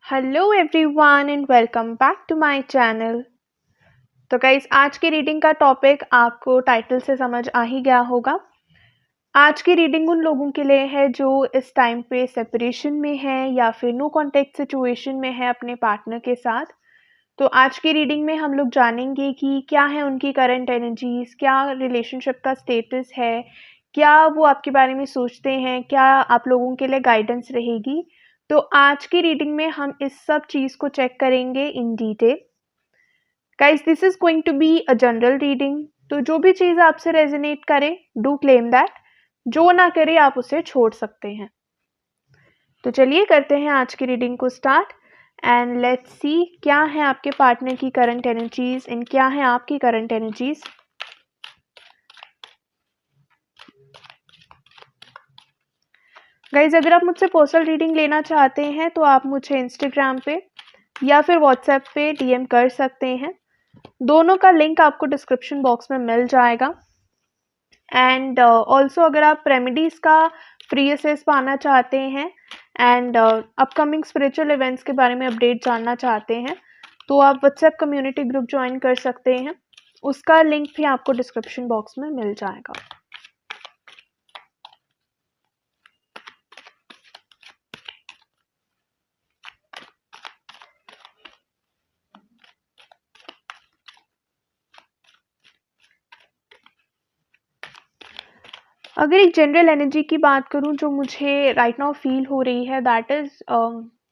Hello everyone and welcome back to my channel. तो guys, आज की रीडिंग का टॉपिक आपको टाइटल से समझ आ ही गया होगा। आज की रीडिंग उन लोगों के लिए है जो इस टाइम पे सेपरेशन में है या फिर नो कॉन्टेक्ट सिचुएशन में है अपने पार्टनर के साथ। तो आज की रीडिंग में हम लोग जानेंगे कि क्या है उनकी करंट एनर्जीज, क्या रिलेशनशिप का स्टेटस है, क्या वो आपके बारे में सोचते हैं, क्या आप लोगों के लिए गाइडेंस रहेगी। तो आज की रीडिंग में हम इस सब चीज़ को चेक करेंगे in detail. Guys, this is going to be a general reading. तो जो भी चीज़ आपसे रेजोनेट करे, डू क्लेम दैट। जो ना करे आप उसे छोड़ सकते हैं। तो चलिए करते हैं आज की रीडिंग को स्टार्ट एंड लेट्स सी क्या है आपके पार्टनर की करंट एनर्जीज एंड क्या है आपकी करंट एनर्जीज। गाइज, अगर आप मुझसे पर्सनल रीडिंग लेना चाहते हैं तो आप मुझे इंस्टाग्राम पे या फिर व्हाट्सएप पे डीएम कर सकते हैं। दोनों का लिंक आपको डिस्क्रिप्शन बॉक्स में मिल जाएगा। एंड ऑल्सो अगर आप रेमेडीज़ का फ्री असेस पाना चाहते हैं एंड अपकमिंग स्पिरिचुअल इवेंट्स के बारे में अपडेट जानना चाहते हैं तो आप व्हाट्सएप कम्युनिटी ग्रुप ज्वाइन कर सकते हैं। उसका लिंक भी आपको डिस्क्रिप्शन बॉक्स में मिल जाएगा। अगर एक जनरल एनर्जी की बात करूं जो मुझे राइट नाउ फील हो रही है, दैट इज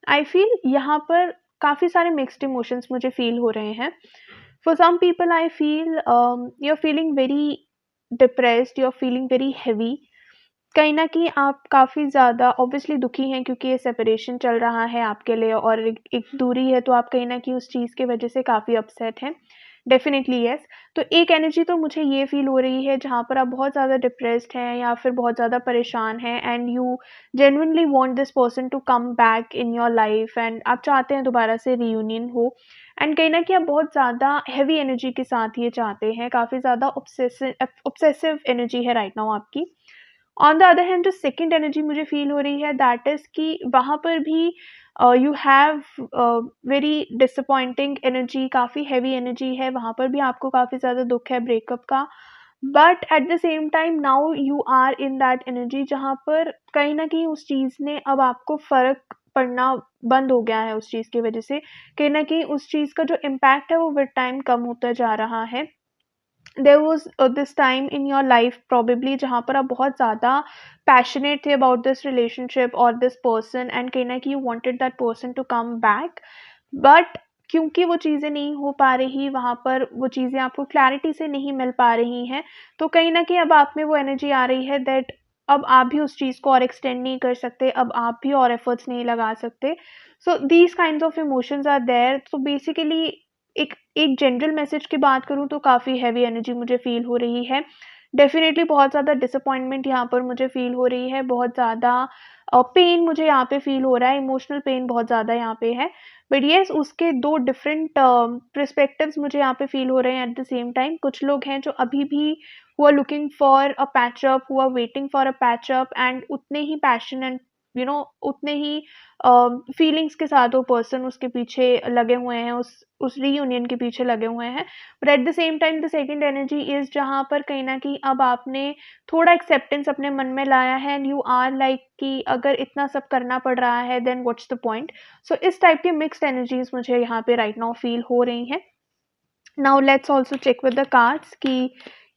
आई फील यहाँ पर काफ़ी सारे मिक्स्ड इमोशंस मुझे फील हो रहे हैं। For some people I feel you are feeling very depressed, you are feeling very heavy. कहीं न कहीं आप काफ़ी ज़्यादा ऑब्वियसली दुखी हैं क्योंकि ये सेपरेशन चल रहा है आपके लिए और एक दूरी है, तो आप कहीं न कहीं उस चीज़ की वजह से काफ़ी अपसेट हैं। Definitely yes. तो एक एनर्जी तो मुझे ये फ़ील हो रही है जहाँ पर आप बहुत ज़्यादा डिप्रेस्ड हैं या फिर बहुत ज़्यादा परेशान हैं and you genuinely want this person to come back in your life and आप चाहते हैं दोबारा से रियूनियन हो। एंड कहीं न कहीं आप बहुत ज़्यादा हेवी एनर्जी के साथ ये चाहते हैं, काफ़ी ज़्यादा ऑब्सेसिव एनर्जी है राइट नाउ आपकी। ऑन द अदर हैंड जो सेकंड एनर्जी मुझे फील हो रही है दैट इज़ कि वहाँ पर भी you have very disappointing energy, काफ़ी हैवी एनर्जी है, वहाँ पर भी आपको काफ़ी ज़्यादा दुःख है ब्रेकअप का। But at the same time now you are in that energy जहाँ पर कहीं न कहीं उस चीज़ ने अब आपको फ़र्क पड़ना बंद हो गया है उस चीज़ की वजह से। कहीं न कहीं उस चीज़ का जो इम्पैक्ट है वो विद टाइम कम होता जा रहा है। There was this time in your life probably जहाँ पर आप बहुत ज़्यादा पैशनेट थे अबाउट दिस रिलेशनशिप और दिस पर्सन एंड कहीं ना कहीं you wanted that person to come back. But क्योंकि वो चीज़ें नहीं हो पा रही वहाँ पर, वो चीज़ें आपको क्लैरिटी से नहीं मिल पा रही हैं, तो कहीं ना कहीं अब आप में वो एनर्जी आ रही है दैट अब आप भी उस चीज़ को और एक्सटेंड नहीं कर सकते, अब आप भी और एफर्ट्स नहीं लगा सकते। So these kind of emotions are there. So basically एक एक जनरल मैसेज की बात करूँ तो काफ़ी हैवी एनर्जी मुझे फ़ील हो रही है। डेफ़िनेटली बहुत ज़्यादा डिसअपॉइंटमेंट यहाँ पर मुझे फ़ील हो रही है, बहुत ज़्यादा पेन मुझे यहाँ पे फ़ील हो रहा है, इमोशनल पेन बहुत ज़्यादा यहाँ पे है। बट येस, उसके 2 डिफरेंट पर्सपेक्टिव्स मुझे यहाँ पे फ़ील हो रहे हैं एट द सेम टाइम। कुछ लोग हैं जो अभी भी who are looking for a patch up, who are waiting for a patch up and उतने ही पैशन एंड उतने ही फीलिंग्स के साथ वो पर्सन उसके पीछे लगे हुए हैं, उस रीयूनियन के पीछे लगे हुए हैं। But at the same time the second energy is जहाँ पर कहीं न कहीं अब आपने थोड़ा एक्सेप्टेंस अपने मन में लाया है एंड यू आर लाइक कि अगर इतना सब करना पड़ रहा है देन व्हाट्स द पॉइंट। सो इस टाइप की मिक्स्ड एनर्जीज़ मुझे यहाँ पे राइट नाउ फ़ील हो रही हैं। Now let's also check with the cards कि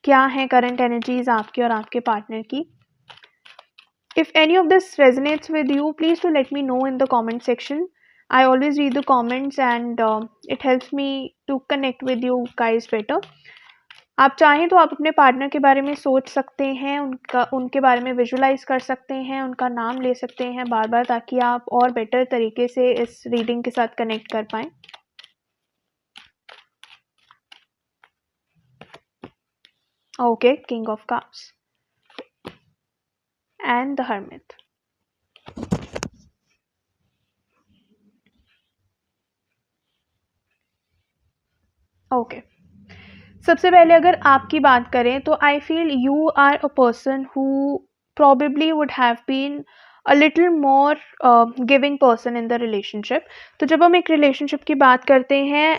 क्या है करंट एनर्जीज़ आपकी और आपके पार्टनर की। If any of this resonates with you, please do let me know in the comment section. I always read the comments and it helps me to connect with you guys better. आप चाहें तो आप अपने partner के बारे में सोच सकते हैं, उनके बारे में विजुलाइज कर सकते हैं, उनका नाम ले सकते हैं बार बार ताकि आप और बेटर तरीके से इस रीडिंग के साथ कनेक्ट कर पाएँ। Okay, king of cups and the hermit. Okay, सबसे पहले अगर आपकी बात करें तो I feel you are a person who probably would have been a little more giving person in the relationship. तो जब हम एक रिलेशनशिप की बात करते हैं,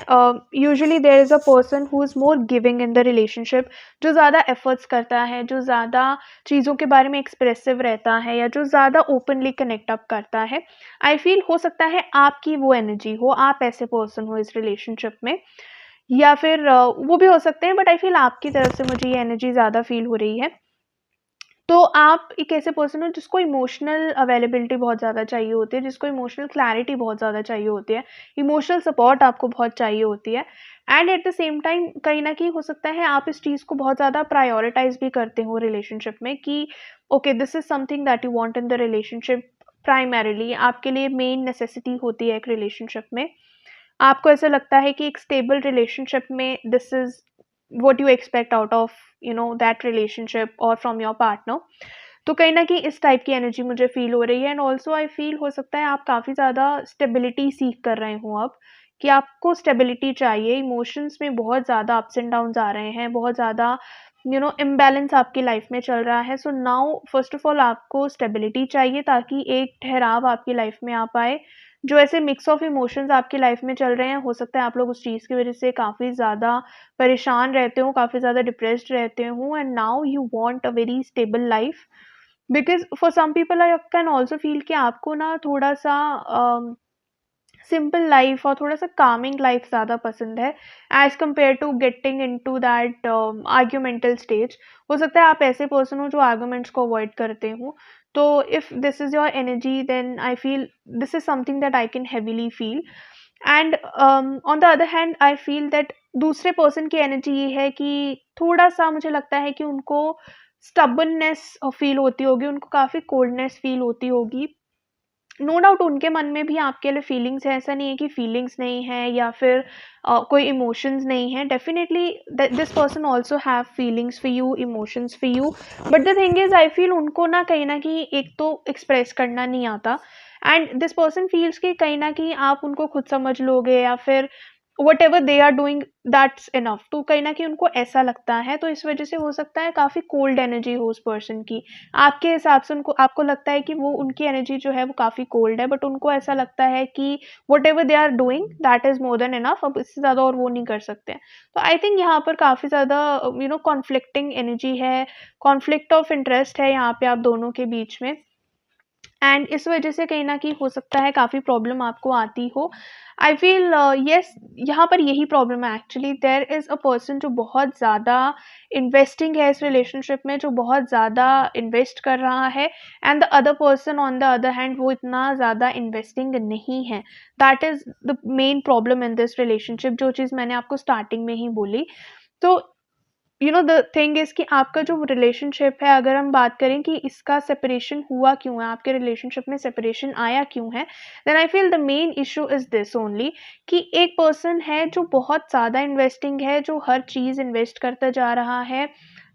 usually there is a person who is more giving in the relationship, जो ज़्यादा एफर्ट्स करता है, जो ज़्यादा चीज़ों के बारे में एक्सप्रेसिव रहता है, या जो ज़्यादा ओपनली कनेक्ट अप करता है। आई फील हो सकता है आपकी वो एनर्जी हो, आप ऐसे पर्सन हो इस रिलेशनशिप में, या फिर वो भी हो सकते हैं, बट आई फील आपकी तरफ से मुझे ये एनर्जी ज़्यादा फील हो रही है। तो आप एक ऐसे पर्सन हो जिसको इमोशनल अवेलेबिलिटी बहुत ज़्यादा चाहिए होती है, जिसको इमोशनल क्लैरिटी बहुत ज़्यादा चाहिए होती है, इमोशनल सपोर्ट आपको बहुत चाहिए होती है, and eight the same time कहीं न कहीं हो सकता है आप इस चीज़ को बहुत ज़्यादा प्रायोरिटाइज़ भी करते हो रिलेशनशिप में कि okay, this is something that you want in the relationship primarily, आपके लिए मेन नेसेसिटी होती है एक रिलेशनशिप में। आपको ऐसा लगता है कि एक स्टेबल रिलेशनशिप में this is what you expect out of that relationship और फ्रॉम योर पार्टनर। तो कहीं न कहीं इस टाइप की एनर्जी मुझे फ़ील हो रही है, एंड ऑल्सो आई फ़ील हो सकता है आप काफ़ी ज़्यादा स्टेबिलिटी सीक कर रहे हो अब, कि आपको स्टेबिलिटी चाहिए, इमोशंस में बहुत ज़्यादा अप्स एंड डाउन्स आ रहे हैं, बहुत ज़्यादा इम्बैलेंस आपकी लाइफ़ में चल रहा है। So now first of all आपको स्टेबिलिटी चाहिए, ताकि एक ठहराव आपकी लाइफ़ में आ पाए। जो ऐसे मिक्स ऑफ इमोशंस आपकी लाइफ़ में चल रहे हैं, हो सकता है आप लोग उस चीज़ की वज़ह से काफ़ी ज़्यादा परेशान रहते हो, काफ़ी ज़्यादा डिप्रेस्ड रहते हो, and now you want a very stable life. Because for some people I can also feel कि आपको ना थोड़ा-सा सिंपल लाइफ़ और थोड़ा-सा कामिंग लाइफ़ ज़्यादा पसंद है, as compare to getting into that argumental stage. हो सकता है आप ऐसे पर्सन हो जो आर्ग्यूमेंट्स को अवॉइड करते हो। तो if this is your energy, then I feel this is something that I can heavily feel. And on the other hand I feel that दूसरे पर्सन की एनर्जी ये है कि थोड़ा-सा मुझे लगता है कि उनको स्टबर्ननेस फ़ील होती होगी, उनको काफ़ी कोल्डनेस फ़ील होती होगी। नो डाउट उनके मन में भी आपके लिए फीलिंग्स है, ऐसा नहीं है कि फीलिंग्स नहीं है, या फिर कोई इमोशंस नहीं है। Definitely this person also have feelings for you, emotions for you, but the thing is I feel उनको ना कहीं न कहीं एक तो एक्सप्रेस करना नहीं आता, एंड दिस पर्सन फील्स कि कहीं न कहीं आप उनको खुद समझ लोगे, या फिर whatever they are doing that's enough. तो कहीं न कहीं उनको ऐसा लगता है, तो इस वजह से हो सकता है काफ़ी कोल्ड एनर्जी हो उस पर्सन की। आपके हिसाब से उनको, आपको लगता है कि वो उनकी एनर्जी जो है वो काफ़ी कोल्ड है, बट उनको ऐसा लगता है कि whatever they are doing that is more than enough, अब इससे ज़्यादा और वो नहीं कर सकते हैं। तो आई थिंक यहाँ पर काफ़ी ज़्यादा कॉन्फ्लिक्टिंग एनर्जी है, कॉन्फ्लिक्ट ऑफ इंटरेस्ट है यहाँ पे आप दोनों के बीच में, एंड इस वजह से कहीं न कहीं हो सकता है काफ़ी प्रॉब्लम आपको आती हो। आई फ़ील येस, यहाँ पर यही प्रॉब्लम है actually, there is a person जो बहुत ज़्यादा इन्वेस्टिंग है इस रिलेशनशिप में, जो बहुत ज़्यादा इन्वेस्ट कर रहा है, and the other person on the other hand वो इतना ज़्यादा इन्वेस्टिंग नहीं है। That is the main problem in this relationship, जो चीज़ मैंने आपको स्टार्टिंग में ही बोली। तो द थिंग इज़ कि आपका जो रिलेशनशिप है, अगर हम बात करें कि इसका सेपरेशन हुआ क्यों है, आपके रिलेशनशिप में सेपरेशन आया क्यों है, then I feel the main issue is this only, कि एक पर्सन है जो बहुत ज़्यादा इन्वेस्टिंग है, जो हर चीज़ इन्वेस्ट करता जा रहा है,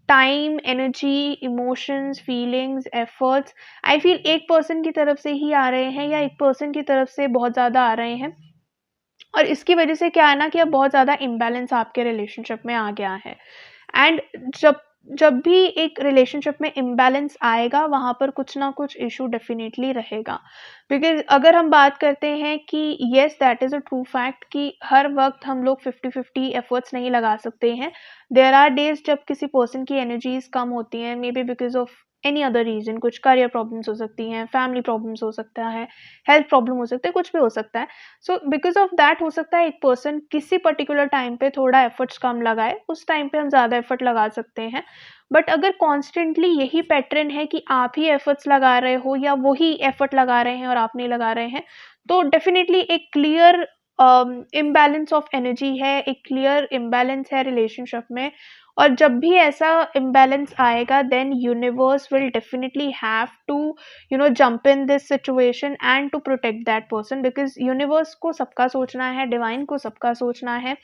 time, energy, emotions, feelings, efforts. I feel एक पर्सन की तरफ से ही आ रहे हैं, या एक पर्सन की तरफ से बहुत ज़्यादा आ रहे हैं, और इसकी वजह से क्या है ना कि अब बहुत ज़्यादा इम्बैलेंस आपके रिलेशनशिप में आ गया है। एंड जब जब भी एक रिलेशनशिप में इम्बैलेंस आएगा, वहाँ पर कुछ ना कुछ इशू डेफिनेटली रहेगा। बिकॉज़ अगर हम बात करते हैं कि yes, that is a true fact कि हर वक़्त हम लोग 50-50 एफर्ट्स नहीं लगा सकते हैं। देयर आर डेज़ जब किसी पर्सन की एनर्जीज़ कम होती हैं, may be because of any other reason, कुछ करियर प्रॉब्लम्स हो सकती हैं, फैमिली प्रॉब्लम्स हो सकता है, हेल्थ प्रॉब्लम हो सकता है, कुछ भी हो सकता है। सो बिकॉज़ ऑफ दैट हो सकता है एक पर्सन किसी पर्टिकुलर टाइम पे थोड़ा एफर्ट्स कम लगाए, उस टाइम पे हम ज़्यादा एफर्ट लगा सकते हैं। बट अगर कॉन्स्टेंटली यही पैटर्न है कि आप ही एफर्ट्स लगा रहे हो, या वो ही एफर्ट लगा रहे हैं और आप नहीं लगा रहे हैं, तो डेफिनिटली एक क्लियर इम्बैलेंस ऑफ एनर्जी है, एक क्लियर इम्बैलेंस है रिलेशनशिप में। और जब भी ऐसा इम्बैलेंस आएगा, then universe will definitely have to jump in this situation and to protect that person, because universe को सबका सोचना है, डिवाइन को सबका सोचना है।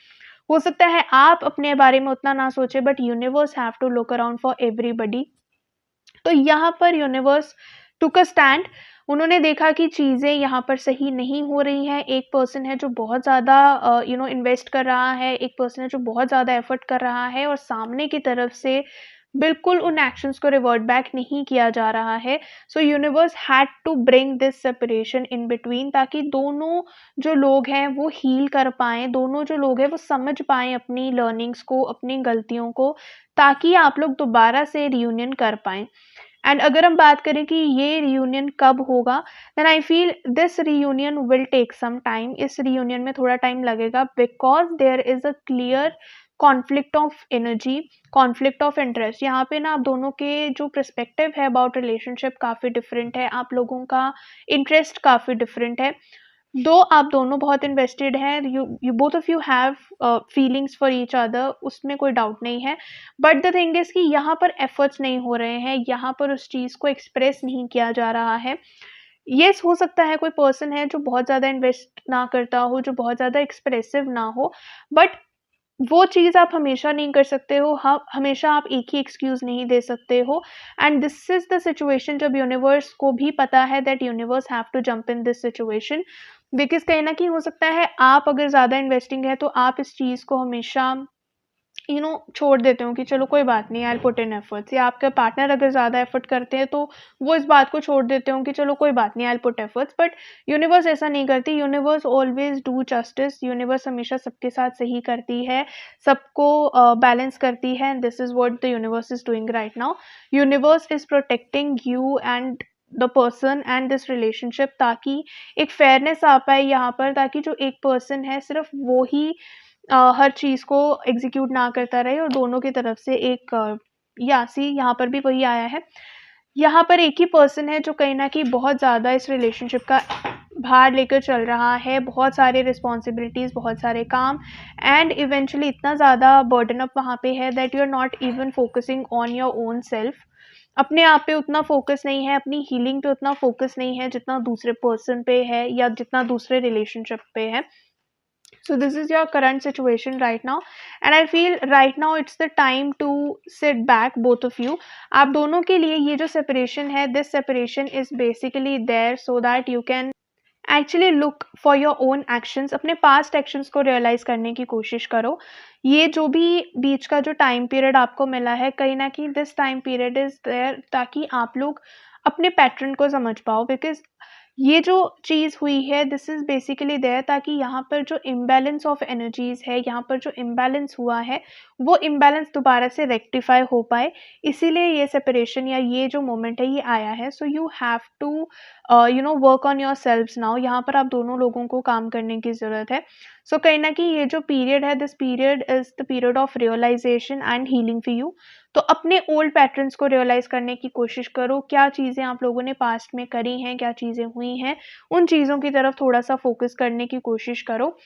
हो सकता है आप अपने बारे में उतना ना सोचें, but universe have to look around for everybody. तो यहाँ पर यूनिवर्स टूक अ स्टैंड। उन्होंने देखा कि चीज़ें यहाँ पर सही नहीं हो रही हैं। एक पर्सन है जो बहुत ज़्यादा इन्वेस्ट कर रहा है, एक पर्सन है जो बहुत ज़्यादा एफर्ट कर रहा है, और सामने की तरफ से बिल्कुल उन एक्शंस को रिवर्ट बैक नहीं किया जा रहा है। So universe had to bring this separation in between, ताकि दोनों जो लोग हैं वो हील कर पाएँ, दोनों जो लोग हैं वो समझ पाएँ अपनी लर्निंग्स को, अपनी गलतियों को, ताकि आप लोग दोबारा से रियूनियन कर पाएँ। एंड अगर हम बात करें कि ये रियूनियन कब होगा, then I feel this reunion will take some time. इस रियूनियन में थोड़ा टाइम लगेगा, because there is a clear conflict of energy, conflict of interest. यहाँ पे ना आप दोनों के जो पर्सपेक्टिव है अबाउट रिलेशनशिप काफ़ी डिफरेंट है, आप लोगों का इंटरेस्ट काफ़ी डिफरेंट है। दो आप दोनों बहुत इन्वेस्टेड हैं, you both of you have feelings for each other, उसमें कोई डाउट नहीं है। बट द थिंग इज़ कि यहाँ पर एफर्ट्स नहीं हो रहे हैं, यहाँ पर उस चीज़ को एक्सप्रेस नहीं किया जा रहा है। येस, हो सकता है कोई पर्सन है जो बहुत ज़्यादा इन्वेस्ट ना करता हो, जो बहुत ज़्यादा एक्सप्रेसिव ना हो, बट वो चीज़ आप हमेशा नहीं कर सकते हो, हमेशा आप एक ही एक्सक्यूज़ नहीं दे सकते हो। And this is the situation जब यूनिवर्स को भी पता है that universe have to jump in this situation. Because कहीं न कहीं हो सकता है आप अगर ज़्यादा इन्वेस्टिंग है तो आप इस चीज़ को हमेशा छोड़ देते हो कि चलो कोई बात नहीं, I will put in efforts, या आपके पार्टनर अगर ज़्यादा एफर्ट करते हैं तो वो इस बात को छोड़ देते हो कि चलो कोई बात नहीं, I will put efforts. But universe ऐसा नहीं करती, universe always do justice, universe हमेशा सबके साथ सही करती है, सबको बैलेंस करती है। And this is what the universe is doing right now. Universe is protecting you and the person and this relationship, ताकि एक फेयरनेस आ पाए यहाँ पर, ताकि जो एक पर्सन है सिर्फ वो ही हर चीज़ को एग्ज़ीक्यूट ना करता रहे, और दोनों की तरफ से एक यहाँ पर भी वही आया है। यहाँ पर एक ही पर्सन है जो कहीं न कहीं बहुत ज़्यादा इस रिलेशनशिप का भार लेकर चल रहा है, बहुत सारे रिस्पॉन्सिबिलिटीज़, बहुत सारे काम, एंड इवेंचुअली इतना ज़्यादा बर्डन अप वहाँ पे है that you are not even focusing on your own self. अपने आप पे उतना फ़ोकस नहीं है, अपनी हीलिंग पे उतना फ़ोकस नहीं है जितना दूसरे पर्सन पे है या जितना दूसरे रिलेशनशिप पे है। So this is your current situation right now, and I feel right now it's the time to sit back, both of you. आप दोनों के लिए ये जो separation है, this separation is basically there so that you can actually look for your own actions. अपने past actions को realize करने की कोशिश करो। ये जो भी बीच का जो time period आपको मिला है, कहीं ना कहीं this time period is there ताकि आप लोग अपने पैटर्न को समझ पाओ। बिकॉज ये जो चीज़ हुई है दिस इज़ बेसिकली देयर ताकि यहाँ पर जो इम्बैलेंस ऑफ एनर्जीज़ है, यहाँ पर जो इम्बैलेंस हुआ है, वो इम्बैलेंस दोबारा से रेक्टिफाई हो पाए। इसीलिए ये सेपरेशन या ये जो मोमेंट है ये आया है। So you have to work on your selves now. यहाँ पर आप दोनों लोगों को काम करने की ज़रूरत है। सो कहीं ना कहीं ये जो पीरियड है, this period is the period of realisation and healing for you. तो अपने ओल्ड पैटर्न्स को रियलाइज़ करने की कोशिश करो, क्या चीज़ें आप लोगों ने पास्ट में करी हैं, क्या चीज़ें हुई हैं, उन चीज़ों की तरफ थोड़ा-सा फ़ोकस करने की कोशिश करो।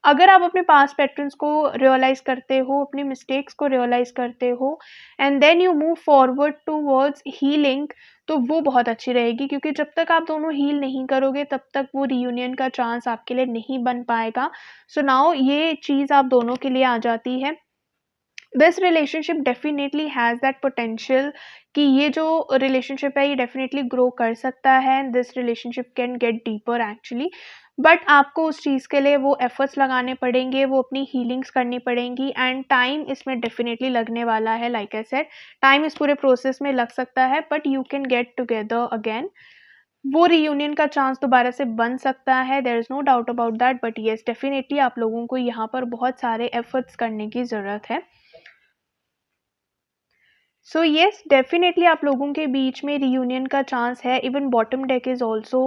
अगर आप अपने पास्ट पैटर्न्स को रियलाइज़ करते हो, अपनी मिस्टेक्स को रियलाइज़ करते हो and then you move forward towards healing, तो वो बहुत अच्छी रहेगी, क्योंकि जब तक आप दोनों हील नहीं करोगे तब तक वो रियूनियन का चांस आपके लिए नहीं बन पाएगा। सो नाउ ये चीज़ आप दोनों के लिए आ जाती है। This relationship definitely has that potential कि ये जो रिलेशनशिप है ये डेफिनेटली ग्रो कर सकता है। This relationship can get deeper actually, but आपको उस चीज़ के लिए वो एफर्ट्स लगाने पड़ेंगे, वो अपनी हीलिंग्स करनी पड़ेंगी, एंड टाइम इसमें डेफिनेटली लगने वाला है। लाइक आई सेड, टाइम इस पूरे प्रोसेस में लग सकता है, but you can get together again. वो रियूनियन का चांस दोबारा से बन सकता है, there is no doubt about that. But yes, definitely आप लोगों को यहाँ पर बहुत सारे एफर्ट्स करने की ज़रूरत है। सो येस, डेफिनेटली आप लोगों के बीच में रियूनियन का चांस है। Even bottom deck is also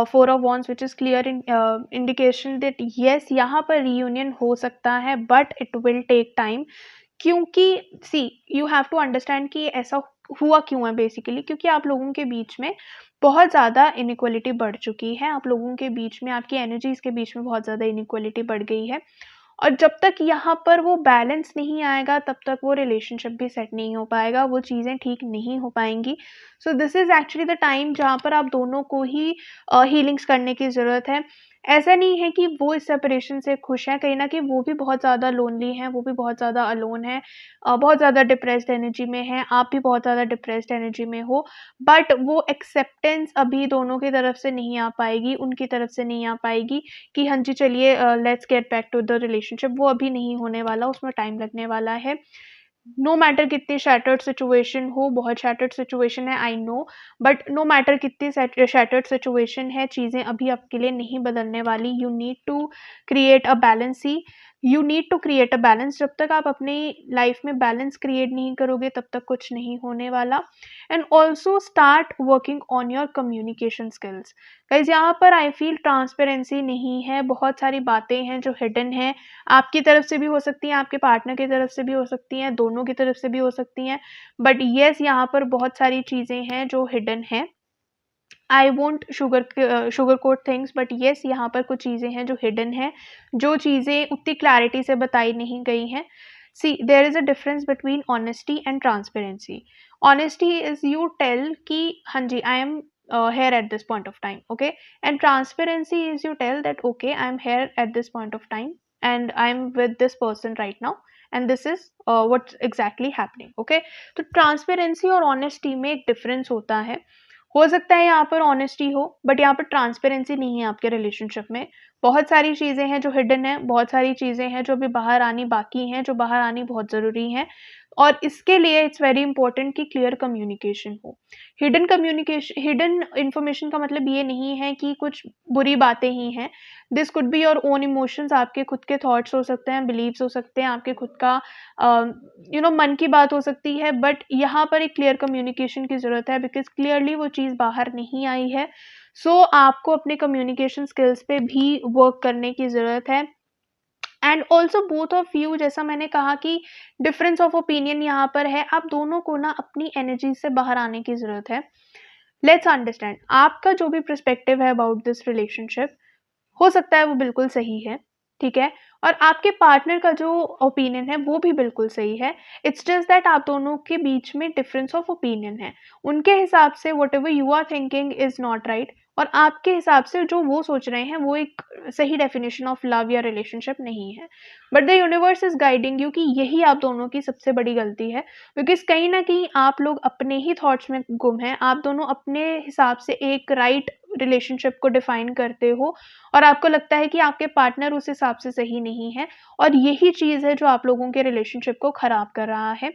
4 of Wands, which is clear indication that yes, यहाँ पर रियूनियन हो सकता है, but it will take time. क्योंकि see, you have to understand कि ऐसा हुआ क्यों है बेसिकली, क्योंकि आप लोगों के बीच में बहुत ज़्यादा इनइक्वलिटी बढ़ चुकी है। आप लोगों के बीच में, आपकी एनर्जीज़ के बीच में बहुत ज़्यादा इनइक्वलिटी बढ़ गई है, और जब तक यहाँ पर वो बैलेंस नहीं आएगा तब तक वो रिलेशनशिप भी सेट नहीं हो पाएगा, वो चीज़ें ठीक नहीं हो पाएंगी। So this is actually the time जहाँ पर आप दोनों को ही हीलिंग्स करने की ज़रूरत है। ऐसा नहीं है कि वो इस सेपरेशन से खुश हैं, कहीं न कहीं वो भी बहुत ज़्यादा लोनली हैं, वो भी बहुत ज़्यादा अलोन हैं, बहुत ज़्यादा डिप्रेस्ड एनर्जी में हैं, आप भी बहुत ज़्यादा डिप्रेस्ड एनर्जी में हो। बट वो एक्सेप्टेंस अभी दोनों की तरफ से नहीं आ पाएगी, उनकी तरफ से नहीं आ पाएगी कि हाँ जी चलिए let's get back to the relationship. वो अभी नहीं होने वाला, उसमें टाइम लगने वाला है। नो मैटर कितनी शैटर्ड सिचुएशन हो, बहुत शैटर्ड सिचुएशन है I know, but no matter कितनी शैटर्ड सिचुएशन है, चीज़ें अभी आपके लिए नहीं बदलने वाली। You need to create a balance ही, you need to create a balance. जब तक आप अपनी लाइफ में बैलेंस क्रिएट नहीं करोगे तब तक कुछ नहीं होने वाला। And also start working on your communication skills. Guys यहाँ पर आई फील ट्रांसपेरेंसी नहीं है, बहुत सारी बातें हैं जो हिडन है, आपकी तरफ से भी हो सकती हैं, आपके पार्टनर की तरफ से भी हो सकती हैं, दोनों की तरफ से भी हो सकती हैं, बट येस यहाँ पर बहुत सारी चीज़ें हैं जो हिडन हैं। I won't sugar coat things, but yes यहाँ पर कुछ चीज़ें हैं जो हिडन हैं, जो चीज़ें उतनी क्लैरिटी से बताई नहीं गई हैं। See there is a difference between honesty and transparency. Honesty is you tell कि हाँ जी I am here at this point of time, okay, and transparency is you tell that okay I am here at this point of time and I am with this person right now and this is what's exactly happening, okay। तो transparency और honesty में एक difference होता है। हो सकता है यहाँ पर ऑनेस्टी हो बट यहाँ पर ट्रांसपेरेंसी नहीं है आपके रिलेशनशिप में। बहुत सारी चीज़ें हैं जो हिडन है, बहुत सारी चीज़ें हैं जो अभी बाहर आनी बाकी हैं, जो बाहर आनी बहुत ज़रूरी हैं, और इसके लिए इट्स वेरी इंपॉर्टेंट कि क्लियर कम्युनिकेशन हो। हिडन इंफॉर्मेशन का मतलब ये नहीं है कि कुछ बुरी बातें ही हैं। This could be your own emotions, आपके खुद के थॉट्स हो सकते हैं, बिलीव्स हो सकते हैं, आपके खुद का मन की बात हो सकती है, बट यहाँ पर एक क्लियर कम्युनिकेशन की ज़रूरत है बिकॉज क्लियरली वो चीज़ बाहर नहीं आई है। सो आपको अपने कम्युनिकेशन स्किल्स पे भी वर्क करने की ज़रूरत है। And also both of you, जैसा मैंने कहा कि डिफरेंस ऑफ ओपिनियन यहाँ पर है, आप दोनों को ना अपनी एनर्जी से बाहर आने की ज़रूरत है। लेट्स अंडरस्टैंड, आपका जो भी पर्सपेक्टिव है अबाउट दिस रिलेशनशिप हो सकता है वो बिल्कुल सही है, ठीक है, और आपके पार्टनर का जो ओपिनियन है वो भी बिल्कुल सही है। इट्स जस्ट दैट आप दोनों के बीच में डिफरेंस ऑफ ओपिनियन है। उनके हिसाब से whatever you are thinking is not right, और आपके हिसाब से जो वो सोच रहे हैं वो एक सही डेफिनेशन ऑफ लव या रिलेशनशिप नहीं है। But the universe is guiding you कि यही आप दोनों की सबसे बड़ी गलती है, बिकॉज कहीं ना कहीं आप लोग अपने ही थॉट्स में गुम हैं। आप दोनों अपने हिसाब से एक राइट रिलेशनशिप को डिफाइन करते हो और आपको लगता है कि आपके पार्टनर उस हिसाब से सही नहीं है, और यही चीज़ है जो आप लोगों के रिलेशनशिप को खराब कर रहा है।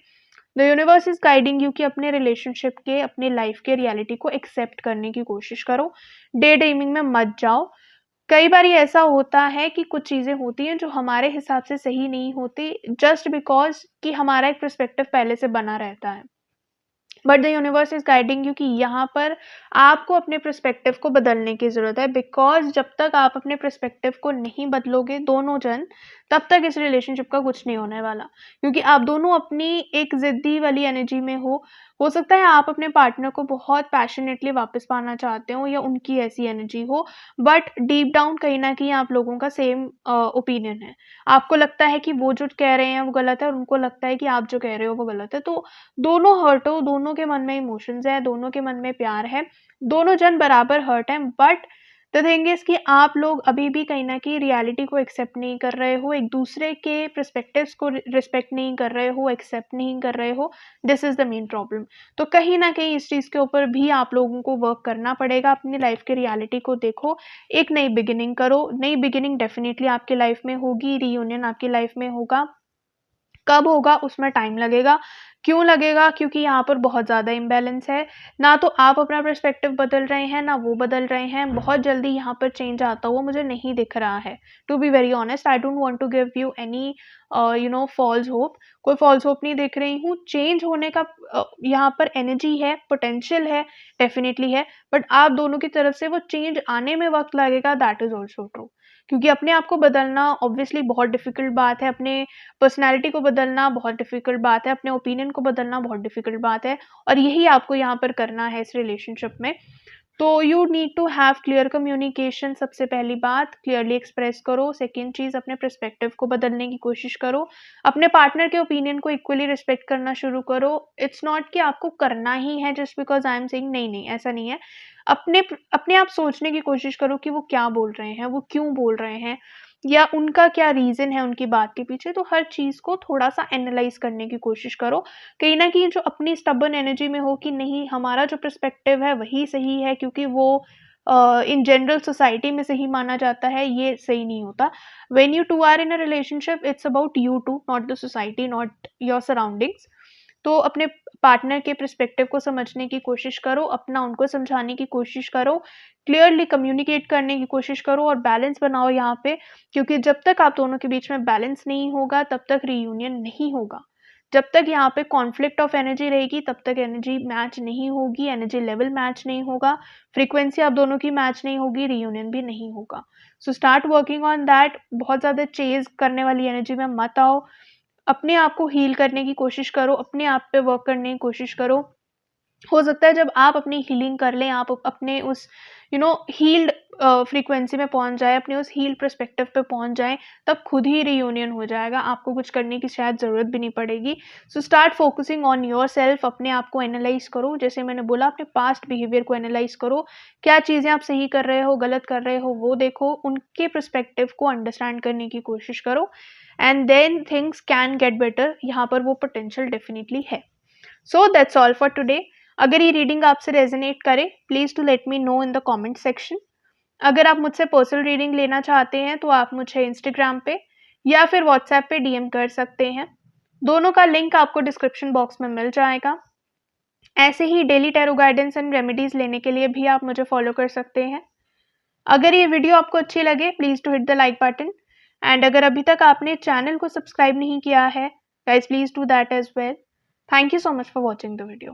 The universe is guiding you कि अपने रिलेशनशिप के, अपने लाइफ के रियलिटी को एक्सेप्ट करने की कोशिश करो। डे ड्रीमिंग में मत जाओ। कई बार ऐसा होता है कि कुछ चीज़ें होती हैं जो हमारे हिसाब से सही नहीं होती, जस्ट बिकॉज कि हमारा एक पर्सपेक्टिव पहले से बना रहता है। But the universe is guiding you कि यहाँ पर आपको अपने पर्सपेक्टिव को बदलने की ज़रूरत है, बिकॉज जब तक आप अपने पर्सपेक्टिव को नहीं बदलोगे दोनों जन, तब तक इस रिलेशनशिप का कुछ नहीं होने वाला, क्योंकि आप दोनों अपनी एक ज़िद्दी वाली एनर्जी में हो सकता है आप अपने पार्टनर को बहुत पैशनेटली वापस पाना चाहते हो या उनकी ऐसी एनर्जी हो, बट डीप डाउन कहीं ना कहीं आप लोगों का सेम ओपिनियन है। आपको लगता है कि वो जो कह रहे हैं वो गलत है और उनको लगता है कि आप जो कह रहे हो वो गलत है, तो दोनों हर्ट हो, दोनों के मन में इमोशंस है, दोनों के मन में प्यार है, दोनों जन बराबर हर्ट हैं, बट द थिंग इज कि आप लोग अभी भी कहीं ना कहीं रियलिटी को एक्सेप्ट नहीं कर रहे हो, एक दूसरे के पर्सपेक्टिव्स को रिस्पेक्ट नहीं कर रहे हो, एक्सेप्ट नहीं कर रहे हो। This is the main problem. तो कहीं ना कहीं इस चीज़ के ऊपर भी आप लोगों को वर्क करना पड़ेगा। अपनी लाइफ के रियलिटी को देखो, एक नई बिगिनिंग करो। नई बिगिनिंग डेफिनेटली आपकी लाइफ में होगी, रीयूनियन आपकी लाइफ में होगा। कब होगा उसमें टाइम लगेगा। क्यों लगेगा? क्योंकि यहाँ पर बहुत ज़्यादा इम्बैलेंस है। ना तो आप अपना पर्सपेक्टिव बदल रहे हैं, ना वो बदल रहे हैं। बहुत जल्दी यहाँ पर चेंज आता हुआ मुझे नहीं दिख रहा है। To be very honest, I don't want to give you any false hope. कोई फॉल्स होप नहीं देख रही हूँ। चेंज होने का यहाँ पर एनर्जी है, पोटेंशियल है, डेफिनिटली है, बट आप दोनों की तरफ से वो चेंज आने में वक़्त लगेगा, दैट इज़ ऑल्सो ट्रू। क्योंकि अपने आप को बदलना ऑब्वियसली बहुत डिफ़िकल्ट बात है। अपने पर्सनैलिटी को बदलना बहुत डिफ़िकल्ट बात है, अपने ओपिनियन को बदलना बहुत डिफ़िकल्ट बात है, और यही आपको यहाँ पर करना है इस रिलेशनशिप में। तो you need to have clear communication. सबसे पहली बात, क्लियरली एक्सप्रेस करो। सेकंड चीज़, अपने पर्सपेक्टिव को बदलने की कोशिश करो। अपने पार्टनर के ओपिनियन को इक्वली रिस्पेक्ट करना शुरू करो। इट्स नॉट कि आपको करना ही है just because I am saying, नहीं नहीं ऐसा नहीं है। अपने अपने आप सोचने की कोशिश करो कि वो क्या बोल रहे हैं, वो क्यों बोल रहे हैं, या उनका क्या रीज़न है उनकी बात के पीछे। तो हर चीज़ को थोड़ा-सा एनालाइज़ करने की कोशिश करो। कहीं न कहीं जो अपनी स्टबर्न एनर्जी में हो कि नहीं हमारा जो पर्सपेक्टिव है वही सही है, क्योंकि वो इन जनरल सोसाइटी में सही माना जाता है, ये सही नहीं होता। When you two are in a relationship, it's about you two, not the society, not your surroundings. तो अपने पार्टनर के पर्सपेक्टिव को समझने की कोशिश करो, अपना उनको समझाने की कोशिश करो, क्लियरली कम्युनिकेट करने की कोशिश करो और बैलेंस बनाओ यहाँ पे, क्योंकि जब तक आप दोनों के बीच में बैलेंस नहीं होगा तब तक रीयूनियन नहीं होगा। जब तक यहाँ पे कॉन्फ्लिक्ट ऑफ एनर्जी रहेगी तब तक एनर्जी मैच नहीं होगी, एनर्जी लेवल मैच नहीं होगा, फ्रीक्वेंसी आप दोनों की मैच नहीं होगी, रीयूनियन भी नहीं होगा। So start working on that. बहुत ज़्यादा चेज करने वाली एनर्जी में मत आओ, अपने आप को हील करने की कोशिश करो, अपने आप पे वर्क करने की कोशिश करो। हो सकता है जब आप अपनी हीलिंग कर लें, आप अपने उस हील्ड फ्रीक्वेंसी में पहुंच जाए, अपने उस हील्ड पर्सपेक्टिव पे पहुंच जाएं, तब खुद ही रियूनियन हो जाएगा, आपको कुछ करने की शायद ज़रूरत भी नहीं पड़ेगी। So start focusing on your self. अपने आप को एनालाइज करो, जैसे मैंने बोला अपने पास्ट बिहेवियर को एनालाइज करो, क्या चीज़ें आप सही कर रहे हो, गलत कर रहे हो, वो देखो, उनके पर्सपेक्टिव को अंडरस्टैंड करने की कोशिश करो, and then things can get better. यहाँ पर वो पोटेंशियल डेफिनेटली है। So that's all for today. अगर ये रीडिंग आपसे रेजोनेट करे, please do let me know in the comment section. अगर आप मुझसे पर्सनल रीडिंग लेना चाहते हैं तो आप मुझे इंस्टाग्राम पे या फिर व्हाट्सएप पे डीएम कर सकते हैं। दोनों का लिंक आपको डिस्क्रिप्शन बॉक्स में मिल जाएगा। ऐसे ही daily tarot guidance and remedies लेने के लिए भी आप मुझे फॉलो कर सकते हैं। अगर ये वीडियो आपको अच्छी लगे, please do hit the like button, and अगर अभी तक आपने चैनल को सब्सक्राइब नहीं किया है, guys please do that as well. Thank you so much for watching the video.